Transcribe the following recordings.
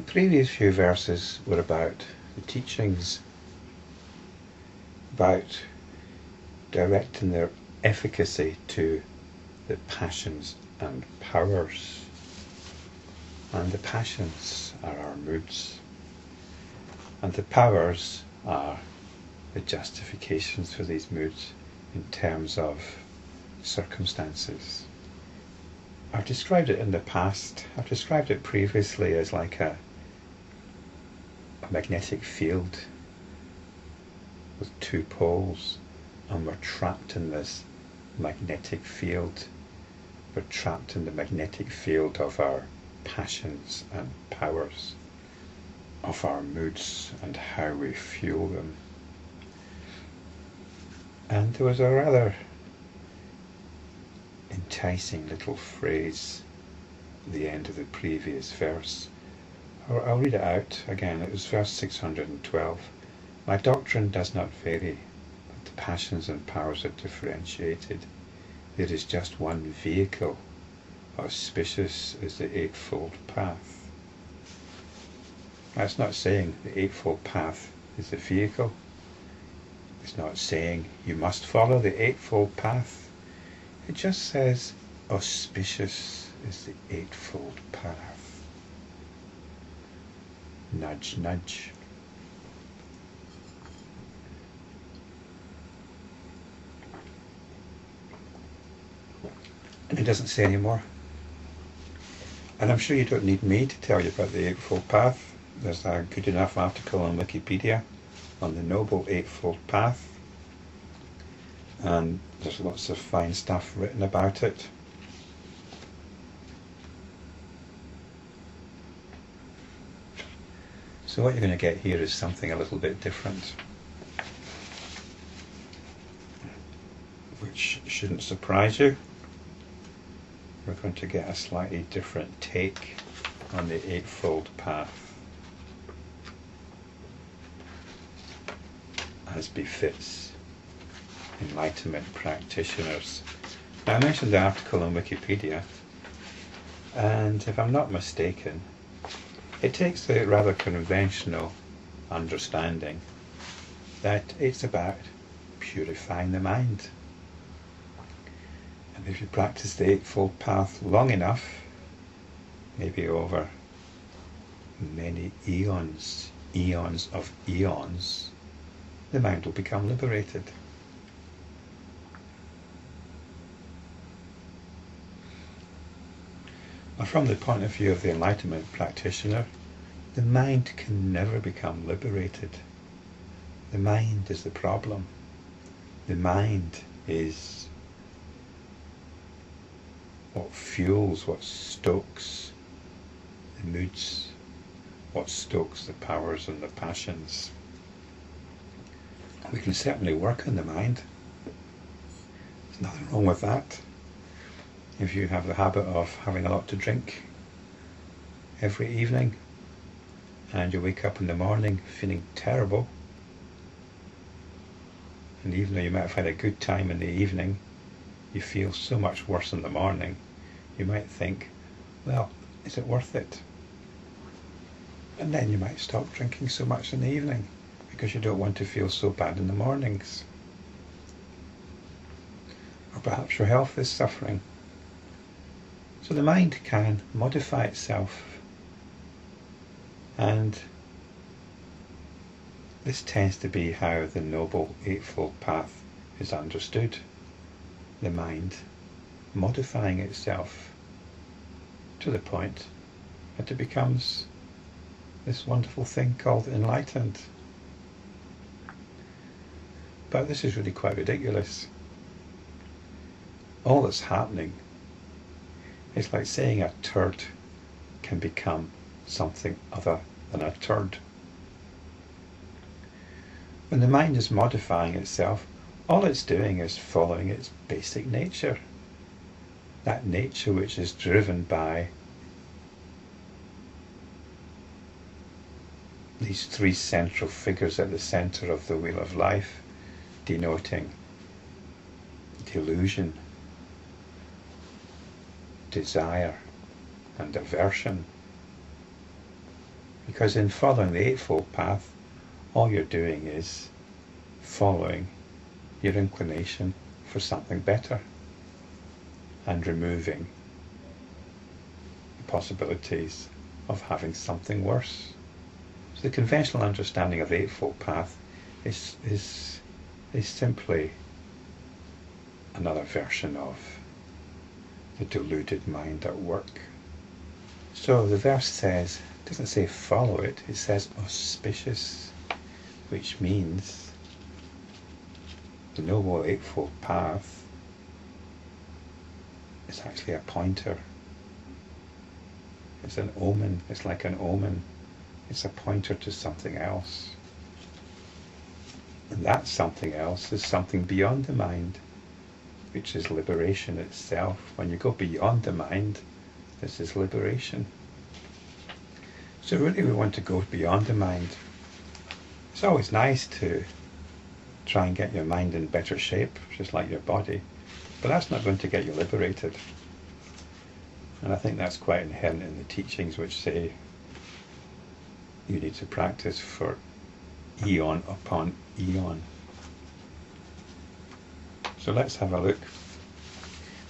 The previous few verses were about the teachings, about directing their efficacy to the passions and powers. And the passions are our moods, and the powers are the justifications for these moods in terms of circumstances. I've described it in the past, I've described it previously as like a magnetic field with two poles, and we're trapped in this magnetic field. We're trapped in the magnetic field of our passions and powers, of our moods and how we fuel them. And there was a rather enticing little phrase at the end of the previous verse. I'll read it out again. It was verse 612. My doctrine does not vary, but the passions and powers are differentiated. There is just one vehicle. Auspicious is the Eightfold Path. That's not saying the Eightfold Path is the vehicle. It's not saying you must follow the Eightfold Path. It just says auspicious is the Eightfold Path. Nudge, nudge. And it doesn't say any more. And I'm sure you don't need me to tell you about the Eightfold Path. There's a good enough article on Wikipedia on the Noble Eightfold Path. And there's lots of fine stuff written about it. So what you're going to get here is something a little bit different, which shouldn't surprise you. We're going to get a slightly different take on the Eightfold Path, as befits Enlightenment practitioners. Now, I mentioned the article on Wikipedia, and if I'm not mistaken, it takes the rather conventional understanding that it's about purifying the mind. And if you practice the Eightfold Path long enough, maybe over many eons of eons, the mind will become liberated. Now, from the point of view of the Enlightenment practitioner, the mind can never become liberated. The mind is the problem. The mind is what fuels, what stokes the moods, what stokes the powers and the passions. We can certainly work on the mind. There's nothing wrong with that. If you have the habit of having a lot to drink every evening, and you wake up in the morning feeling terrible, and even though you might have had a good time in the evening, you feel so much worse in the morning, you might think, well, is it worth it? And then you might stop drinking so much in the evening because you don't want to feel so bad in the mornings. Or perhaps your health is suffering. So the mind can modify itself, and this tends to be how the Noble Eightfold Path is understood. The mind modifying itself to the point that it becomes this wonderful thing called enlightened. But this is really quite ridiculous. All that's happening is like saying a turd can become something other than a turd. When the mind is modifying itself, all it's doing is following its basic nature. That nature which is driven by these three central figures at the center of the wheel of life, denoting delusion, desire, and aversion. Because in following the Eightfold Path, all you're doing is following your inclination for something better and removing the possibilities of having something worse. So the conventional understanding of the Eightfold Path is simply another version of the deluded mind at work. So the verse says, it doesn't say follow it, it says auspicious, which means the Noble Eightfold Path is actually a pointer. It's an omen, it's like an omen. It's a pointer to something else. And that something else is something beyond the mind, which is liberation itself. When you go beyond the mind, this is liberation. So really we want to go beyond the mind. It's always nice to try and get your mind in better shape, just like your body, but that's not going to get you liberated. And I think that's quite inherent in the teachings which say you need to practice for eon upon eon. So let's have a look.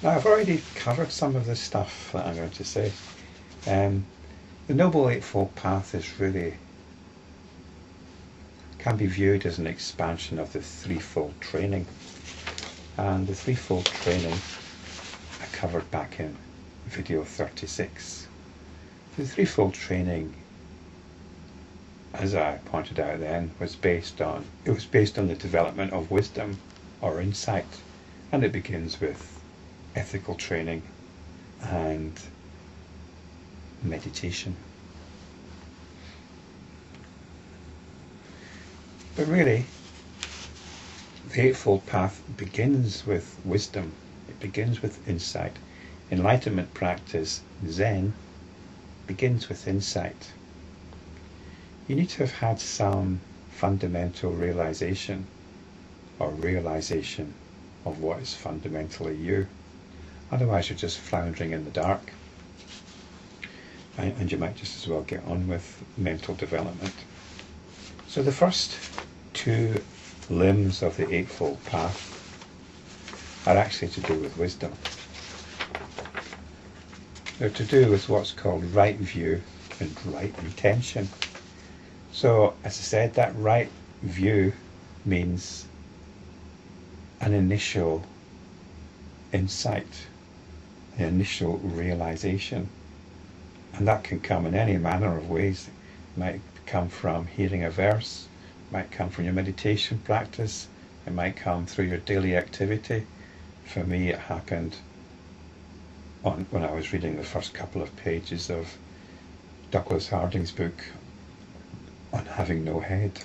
Now I've already covered some of the stuff that I'm going to say. The Noble Eightfold Path is really, can be viewed as an expansion of the threefold training. And the threefold training I covered back in video 36. The threefold training, as I pointed out then, was based on the development of wisdom or insight, and it begins with ethical training and meditation. But really, the Eightfold Path begins with wisdom. It begins with insight. Enlightenment practice, Zen, begins with insight. You need to have had some fundamental realization, or realization of what is fundamentally you. Otherwise you're just floundering in the dark. And you might just as well get on with mental development. So the first two limbs of the Eightfold Path are actually to do with wisdom. They're to do with what's called right view and right intention. So, as I said, that right view means an initial insight, an initial realization. And that can come in any manner of ways. It might come from hearing a verse, it might come from your meditation practice, it might come through your daily activity. For me, it happened when I was reading the first couple of pages of Douglas Harding's book on having no head.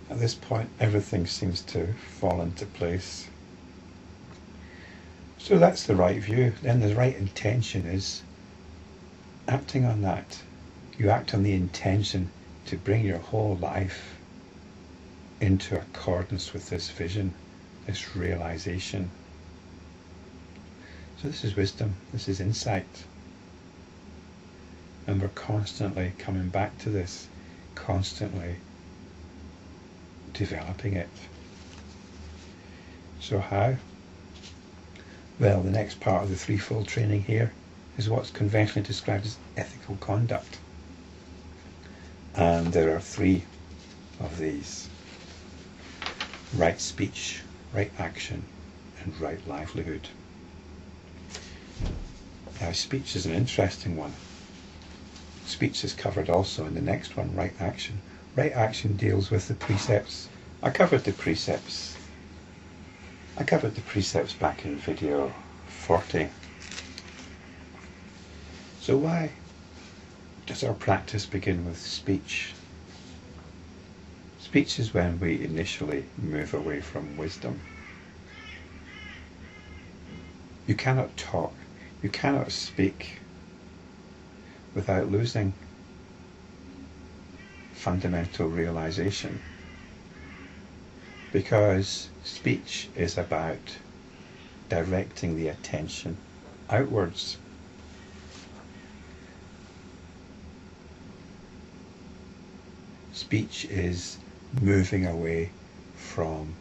At this point, everything seems to fall into place. So that's the right view. Then the right intention is acting on that. You act on the intention to bring your whole life into accordance with this vision, this realization. So this is wisdom, this is insight. And we're constantly coming back to this, constantly developing it. So how? Well, the next part of the threefold training here is what's conventionally described as ethical conduct. And there are three of these: right speech, right action, and right livelihood. Now, speech is an interesting one. Speech is covered also in the next one, right action. Right action deals with the precepts. I covered the precepts back in video 40. So why does our practice begin with speech? Speech is when we initially move away from wisdom. You cannot talk, you cannot speak without losing fundamental realization, because speech is about directing the attention outwards. speech is moving away from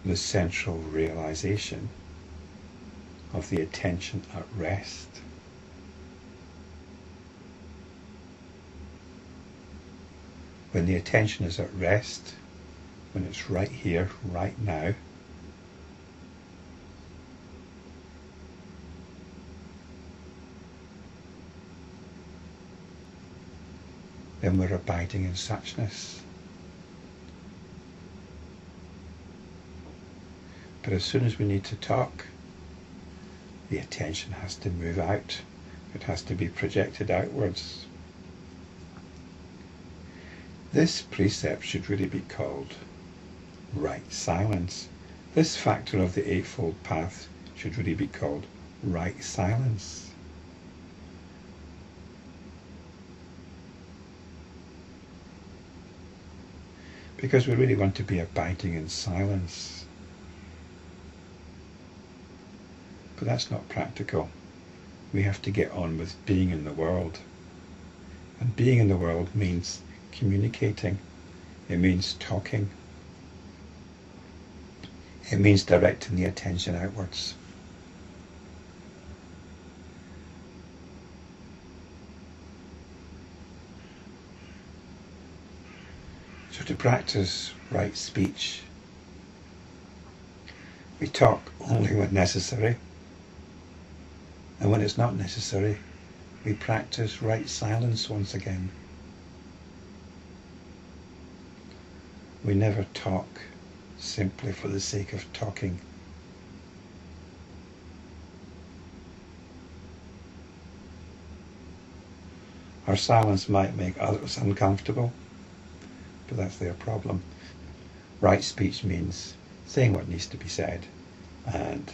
the central realization of the attention at rest. When the attention is at rest, when it's right here, right now, then we're abiding in suchness. But as soon as we need to talk, the attention has to move out. It has to be projected outwards. This precept should really be called right silence. This factor of the Eightfold Path should really be called right silence. Because we really want to be abiding in silence. But that's not practical. We have to get on with being in the world. And being in the world means communicating. It means talking. It means directing the attention outwards. So to practice right speech, we talk only when necessary, and when it's not necessary, we practice right silence once again. We never talk simply for the sake of talking. Our silence might make others uncomfortable, but that's their problem. Right speech means saying what needs to be said and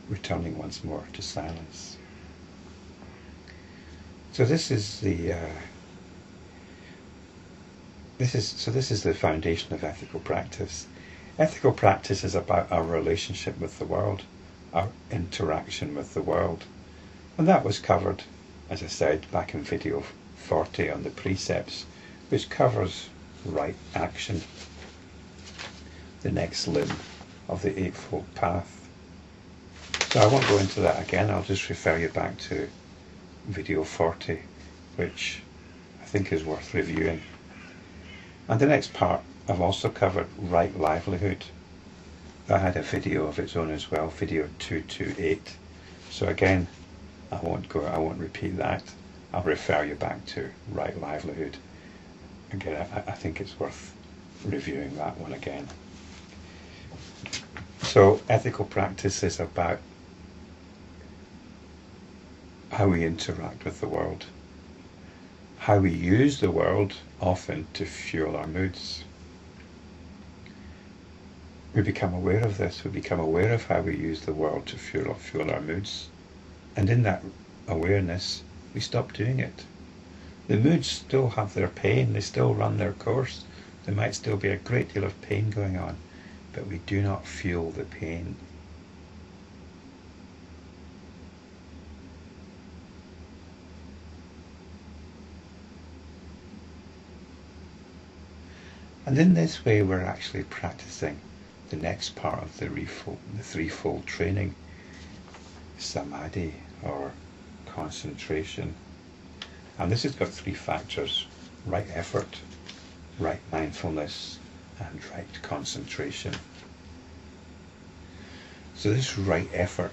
returning once more to silence. So this is the foundation of ethical practice. Ethical practice is about our relationship with the world, our interaction with the world. And that was covered, as I said, back in video 40 on the precepts, which covers right action, the next limb of the Eightfold Path. So I won't go into that again, I'll just refer you back to video 40, which I think is worth reviewing. And the next part, I've also covered right livelihood. That had a video of its own as well, video 228. So again, I won't repeat that. I'll refer you back to right livelihood. Again, I think it's worth reviewing that one again. So ethical practice is about how we interact with the world, how we use the world often to fuel our moods. We become aware of this, we become aware of how we use the world to fuel our moods, and in that awareness we stop doing it. The moods still have their pain, they still run their course, there might still be a great deal of pain going on, but we do not fuel the pain. And in this way we're actually practicing the next part of the threefold training, samadhi or concentration. And this has got three factors: right effort, right mindfulness, and right concentration. So this right effort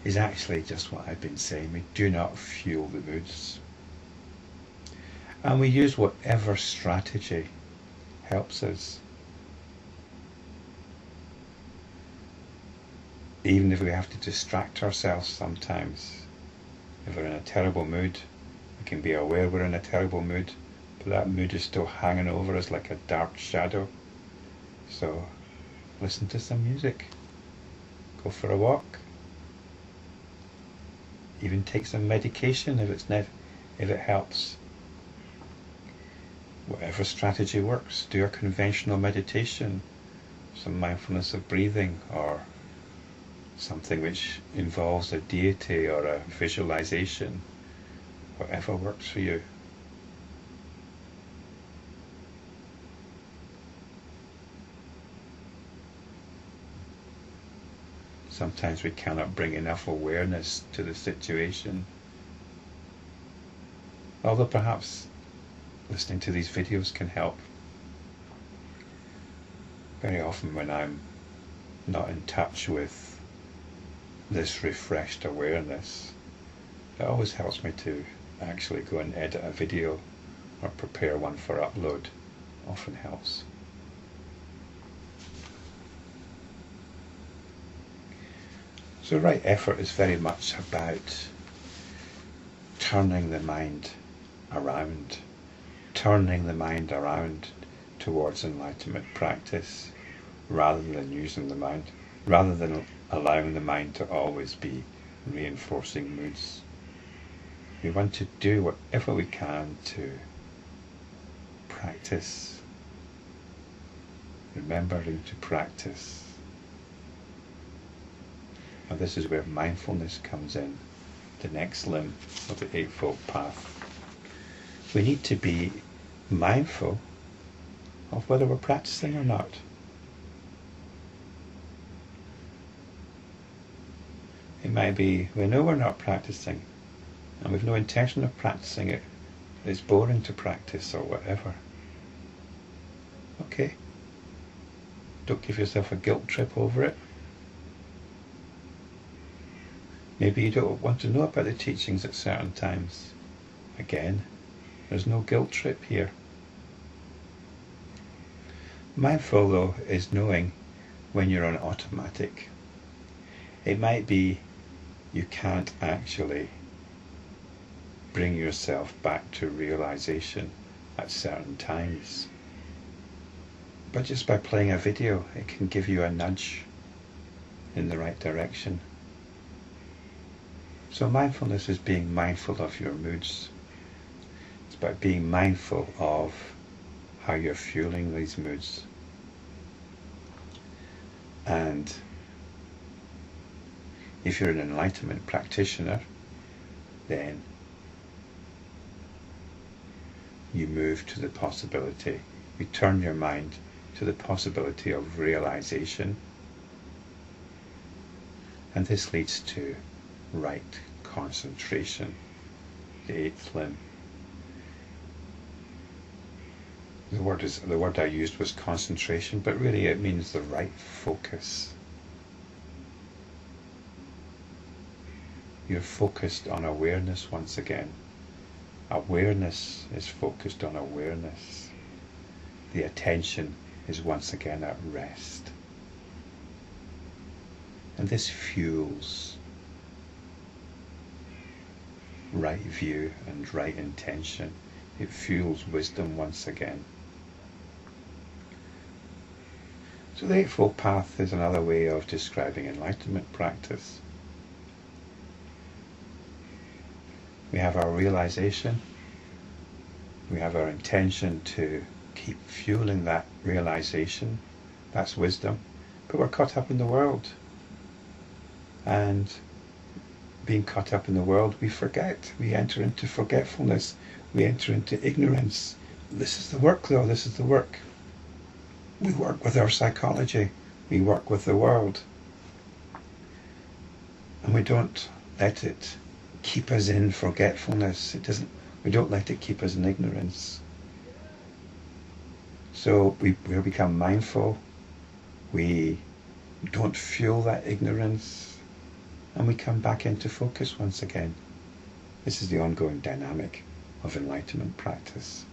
is actually just what I've been saying. We do not fuel the moods. And we use whatever strategy helps us. Even if we have to distract ourselves sometimes. If we're in a terrible mood, we can be aware we're in a terrible mood, but that mood is still hanging over us like a dark shadow. So listen to some music, go for a walk, even take some medication if it helps. Whatever strategy works, do a conventional meditation, some mindfulness of breathing, or something which involves a deity or a visualization, whatever works for you. sometimes we cannot bring enough awareness to the situation. Although perhaps listening to these videos can help. Very often when I'm not in touch with this refreshed awareness, it always helps me to actually go and edit a video or prepare one for upload. Often helps. So right effort is very much about turning the mind around, towards enlightenment practice, rather than using the mind, rather than allowing the mind to always be reinforcing moods. We want to do whatever we can to practice, remembering to practice. And this is where mindfulness comes in, the next limb of the Eightfold Path. We need to be mindful of whether we're practicing or not. It might be we know we're not practicing and we've no intention of practicing it. It's boring to practice or whatever. Okay. Don't give yourself a guilt trip over it. Maybe you don't want to know about the teachings at certain times. Again, there's no guilt trip here. Mindful, though, is knowing when you're on automatic. It might be you can't actually bring yourself back to realization at certain times. But just by playing a video, it can give you a nudge in the right direction. So mindfulness is being mindful of your moods. It's about being mindful of how you're fueling these moods. And if you're an enlightenment practitioner, then you move to the possibility, you turn your mind to the possibility of realization. And this leads to right concentration, the eighth limb. The word I used was concentration, but really it means the right focus. You're focused on awareness once again. Awareness is focused on awareness. The attention is once again at rest. And this fuels right view and right intention. It fuels wisdom once again. So the Eightfold Path is another way of describing enlightenment practice. We have our realization, we have our intention to keep fueling that realization, that's wisdom, but we're caught up in the world. And being caught up in the world, we forget, we enter into forgetfulness, we enter into ignorance. This is the work though, this is the work. We work with our psychology, we work with the world. And we don't let it keep us in forgetfulness. We don't let it keep us in ignorance. So we become mindful, we don't fuel that ignorance, and we come back into focus once again. This is the ongoing dynamic of enlightenment practice.